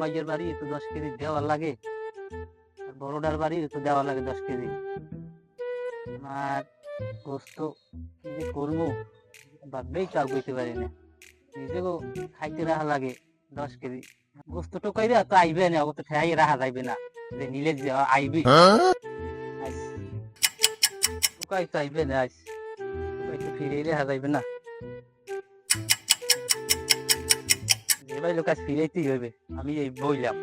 মাইয়ের বাড়ি তো 10 কেজি দেওয়া লাগে, আর বড়টার বাড়ি তো দেওয়া লাগে 10 কেজি। আর গোস্ত কি যে করবো ভাববেই কাউ কইতে পারি না, নিজেও খাইতে রাখা লাগে 10 কেজি। গোস্ত টোকাই রে তো আইবে না, অত খাই রাখা যাইবে না, যে নিলে যে আইবি আইস, টোকাই তো আইবে না, আইস টোকাই তো ফিরে রাখা যাইবে না, যে ভাই লোক আজ ফিরাইতেই হইবে। আমি এই বইলাম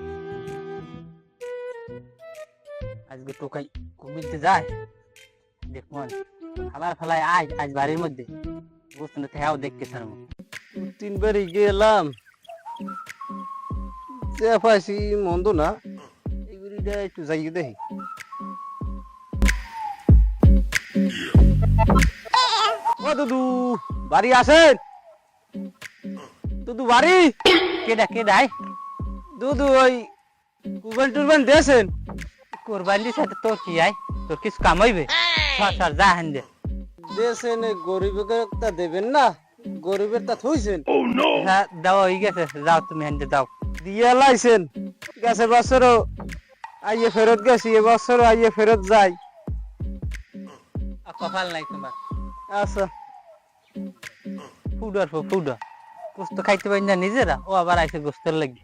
আজকে টোকাই কমিতে যায়, দেখুন খাবার ফেলায় আজ আজ বাড়ির মধ্যে গোস্ত না থেয়াও দেখতে ছাড়বো। 3 বারই গেলাম, যা পাইছি মন্দ না, এইগুলিটা একটু যাই দেখি। ও দুদু বাড়ি আসেন, দুদু বাড়ি। কেডা কেডাই দুদু ওই কুরবান টুরবান দিয়েছেন? কোরবানির সাথে তোর কি আই, তোর কিছু কাম হইবে? সর সর যা হেন দে। দিয়েছেন, গরিবের তা দেবেন না, গরিবের তা থইছেন। হ্যাঁ দেওয়া হয়ে গেছে, যাও তুমি হেন দে যাও। দিয়ে লাইছেন, গেছে বছরও আইয়ে ফেরত গেছি, এবছরও আইয়ে ফেরত যাই। কপাল নাই তোমার, আচ্ছা ফুডার ফুডা গোস্ত খাইতে পারি না নিজেরা, ও আবার আইসে গোস্তের লাগি।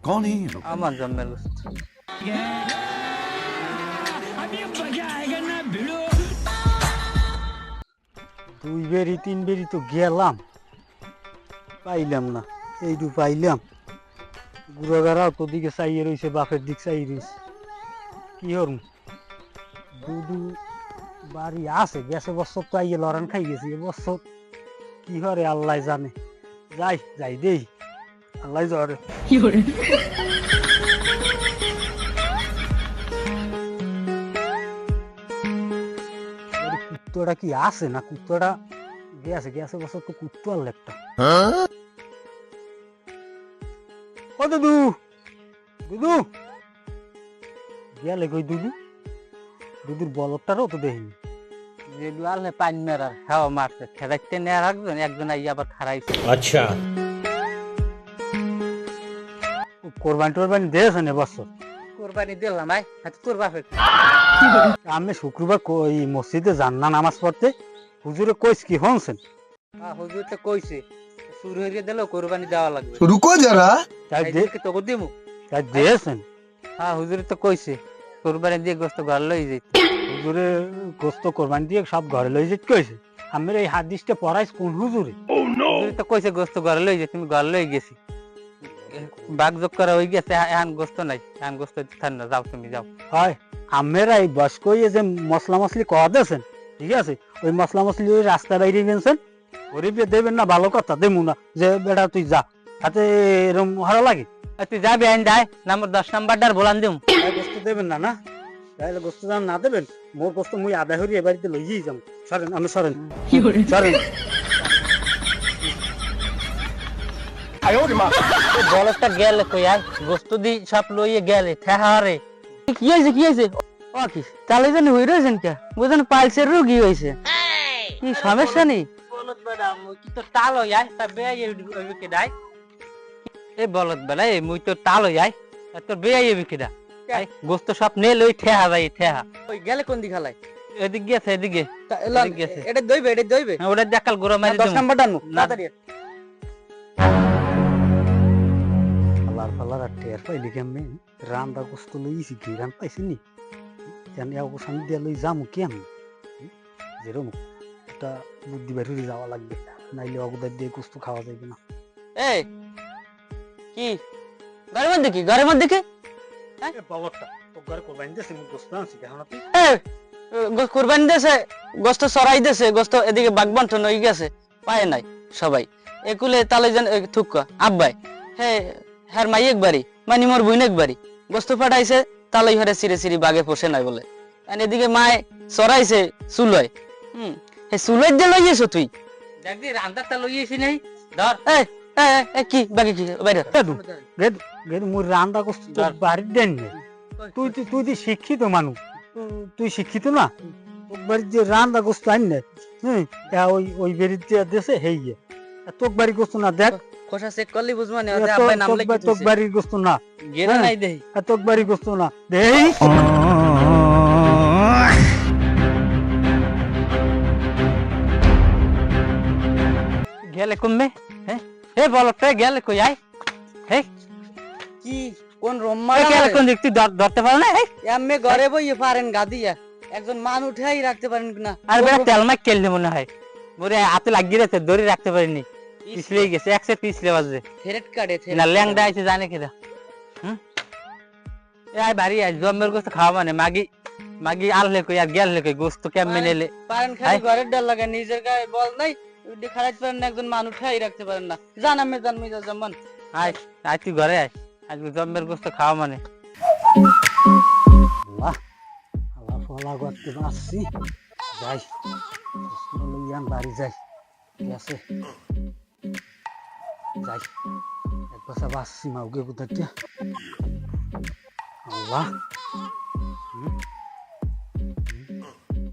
আমার জন্মের গোস্ত। দুই বেরি 3 বেরি তো গেলাম, পাইলাম না। এইটু পাইলাম, গুড়াগাড়াও তো দিকে চাইয়ে রয়েছে, বাপের দিক চাইয়ে রয়েছে। কি হরম দুদু বাড়ি আছে, গেছে বছর তো আইয়ে লড়ান খাই গেছি, এবছর কি হরে আল্লাহ জানে। যাই যাই দেই, আল্লাহ জরে। কুত্তটা কি আছে না, কুত্তটা গেছে গেছে বছর তো কুত্তো আনলো একটা। ও দুদু, দুদু গেলে কই দুদু? দুদুর বলদটারও তো দেখিনি। যে দুয়ালে পানি মেরার হাওয়া মারছে, খেদাইতে নেয়ার একজন একজন আইয়া আবার খারাইছে। আচ্ছা কোরবানি টোরবানি দিয়েছেন এবছর? কোরবানি দিলাম ভাই, হাতে তোর বাপের। আমি শুক্রবার ওই মসজিদে যান না নামাজ পড়তে, হুজুরে কইস কি হনছেন? হুজুর তো কইছে শুরু হয়ে দিল কোরবানি দেওয়া লাগবে। रुको जरा। তাই তোকে দিমু, তাই দিয়েছেন? হ্যাঁ হুজুর তো কইছে কোরবানি দিয়ে গোস্ত ঘর লই যাইতে। হুজুরে গোস্ত কোরবানি দিয়ে সব ঘরে লই যেতে কইছে। আমার এই হাদিসটা পড়াইছ কোন হুজুরে? হুজুর তো কইছে গোস্ত ঘরে লই যাই, তুমি ঘর লই গেছি, বাগযোগ করা হয়ে গেছে, এখন গোস্ত নাই, এখন গোস্ত দিতে না, যাও তুমি যাও। হয় আমরা এই বয়স্ক হয়ে যে মশলা মশলি কয়া দিয়েছেন, ঠিক আছে, ওই মশলা মশলি ওই রাস্তা বাইরে গেছেন, গরিবে দেবেন না, ভালো কথা দেবো না, যে বেটা তুই যা, হাতে এরকম ভালো লাগে। তুই যাবি আইন দেয় নাম্বার 10 নাম্বারটার বলান দিম। গোস্ত দেবেন না? না তাহলে গোস্ত দাম না দেবেন, মোর গোস্ত মুই আদায় হরি এবারিতে লইয়েই যাম। সরেন, আমি সরেন সরেন। বলদটা গেলে কই আর গোস্ত দি সব লইয়ে গেলে ঠেহারে। কি হয়েছে কি হয়েছে? ও কি চালে জানি হই রয়েছেন কে, বুঝেন পালসের রোগী হয়েছে, কি সমস্যা নেই? বলদ বেড়া মুই কি তো টাল হই আই তা বেয়াই হইবে কে দাই? এই বলদ বেড়া এই মুই তো টাল হই আই তোর বেয়াই হইবে কে দা? গোস্ত সব নে লই ঠেহা যাই ঠেহা। ওই গেলে কোন দিক হালাই? এদিক গেছে এদিকে। গেছে এটা দইবে, এটা দইবে। ওটা দেখাল গোরা মারি 10 নাম্বারটা আনো তাড়াতাড়ি। ফালার ফালার আর টের পাইলি কেমনে? রান্দা গোস্ত লইছি কি রান পাইছি নি? জানি আগে সামনে দিয়ে লই যাম কেমন? যেরকম একটা বুদ্ধি বের হয়ে যাওয়া লাগবে, নাইলে অগদার দিয়ে গোস্ত খাওয়া যাবে না। এই কি ঘরের মধ্যে কি ঘরের মধ্যে কি বলদটা তো ঘরে কোরবানি দিয়েছে, মুই গোস্ত আনছি দেখো না তুই। কুরবানি দেশে গোস্ত সরাই দেশে, গোস্ত এদিকে বাগবন্টন হয়ে গেছে, পায় নাই সবাই একুলে তালে যেন থুক আব্বাই হে হ্যার মাই একবারই মানে মোর বুইন একবারই গোস্ত ফাটাইছে, তালে হরে সিরে সিরি বাগে পোষে নাই বলে, আর এদিকে মায় সরাইছে চুলয়। হে চুলয় যে লইয়েছো তুই দেখবি রান্দারটা লইয়েছি নাই ধর। কি বাকি কি বাইরে মুই রান্দা গোস্ত বাড়ির দেন নে। তুই তুই তুই শিক্ষিত মানুষ, তুই শিক্ষিত না? তোর বাড়ির যে রান্দা গোস্ত আন না, ওই ওই বেরিতে দেশে হেইয়ে তোর বাড়ি গোস্ত না দেখ খোসা চেক করলি বুঝবা না এ আব্বাই নাম লিখে তোক বাড়ির গোস্ত না গেরে হ্যাঁ। নাই দেই তোক বাড়ির গোস্ত না দেই গেলে কমবে হ্যাঁ এ বলতে গেলে কই আই হে কি কোন রম্মা গেলে কোন দেখতে ধরতে পারো না এমএ ঘরে বইয়ে পারেন গাদিয়া একজন মান উঠাই রাখতে পারেন না আর বেটা তেল মাইক কেললে মনে হয় মোরে হাতে লাগিয়ে রেছে দড়ি রাখতে পারিনি পিছলে গেছে একসে পিছলে বাজে থ্রেড কাটে না ল্যাংডা আছে জানে কিরা হুম এ আই বাড়ি আই জম্মের গোস্ত খাওয়া মানে মাগি মাগি আললে কই আর গেললে কই গোস্ত কেমনে নেলে পারেন খালি ঘরের ডাল লাগা নিজের গায়ে বল নাই উডি খাড়াইতে পারেন না একজন মানুষ উঠাই রাখতে পারেন না জান আমি জান মিজা জামান আয় আয় তুই ঘরে আয় আজকে জম্মের গোস্ত খাওয়া মানে আল্লাহ আল্লাহ ফলা করতে পারছি যাই গোস্ত লইয়ান বাড়ি যাই ঠিক আছে যাই এক বছর বাঁচছি মাউকে কোথায় আল্লাহ